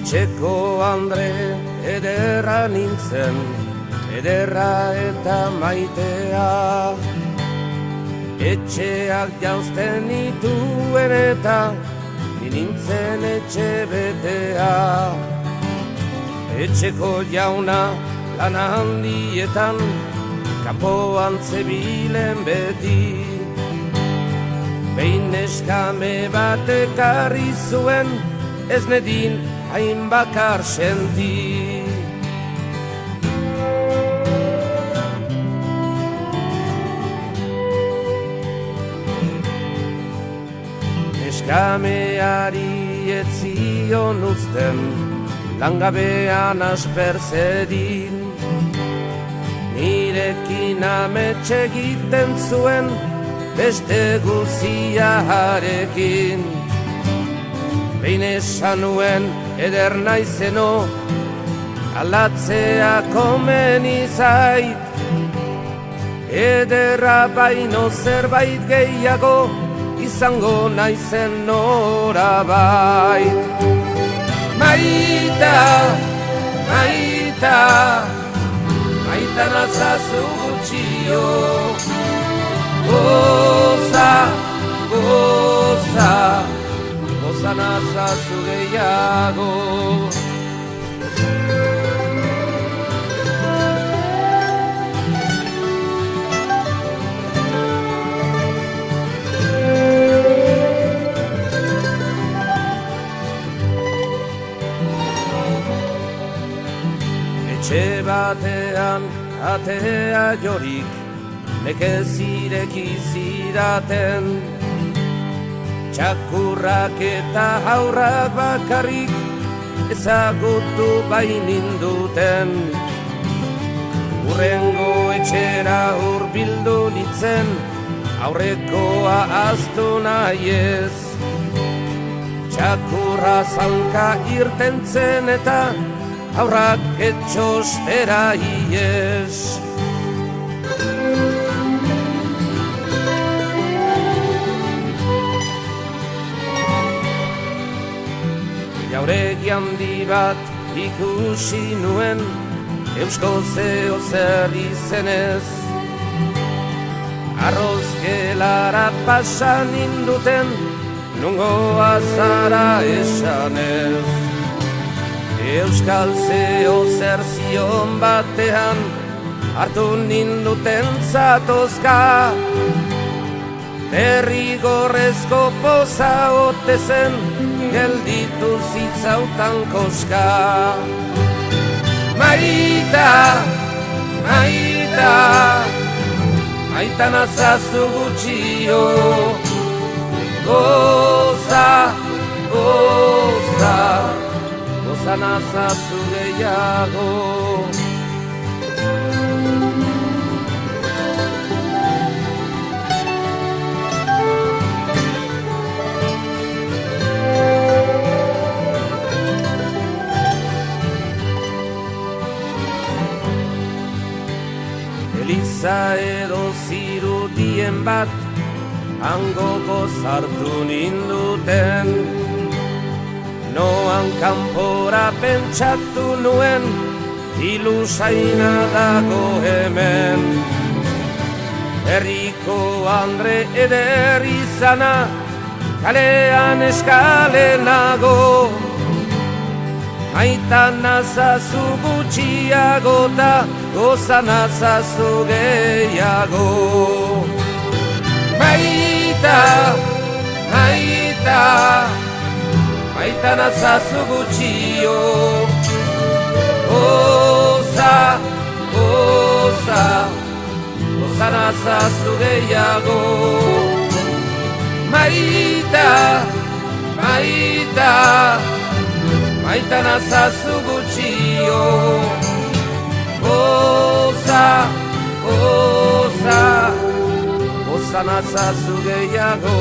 Etxeko Andre ederra nintzen, ederra eta maitea. Etxeak jauzten nituen eta nintzen etxe betea. Etxeko jauna lana handietan, kanpoan zebilen beti. Behin eskame bat ekarri zuen, ez nedin hain bakar senti. Eskameari ez zion uzten, langabean asper zedin. Nirekin amets egiten zuen, beste guziarekin. Behin esan nuen eder naizeno, aldatzea komeni zait. Ederra baino zerbait gehiago, izango naizen norabait. Maita, maita, maita nazazu gutxio. Goza, goza, goza nazazu gehiago. Etxe batean atea jorik, nekez ireki zidaten. Txakurrak eta haurrak bakarrik ezagutu baininduten. Hurrengo etxera hurbildu nintzen, aurrekoa ahaztu nahiez. Txakurra zaunka irten zen eta haurrak etxostera iez. Jauregi handi bat ikusi nuen, eusko zeo zer izenez. Arroz gelara pasan induten, nungo azara esanez. Euskal zeo zer zion batean, hartu ninduten zatozka. Derrigorrezko poza ote zen, gelditu zitzautan koska. Maita, maita, maita nazazu gutxio. Goza, goza, goza nazazu gehiago. Eliza edo zirudien bat, hango gozartu ninduten. Noan kanpora pentsatu nuen, ilusaina dago hemen. Herriko Andre eder izana, kalean eskalenago. Maita nazazu gutxiago ta goza nazazu gehiago. Maita, maita, maita nazazu gutxio. Goza, goza, goza nazazu gehiago. Maita, maita, maita nazazu gutxio. Goza, goza, goza nazazu gehiago.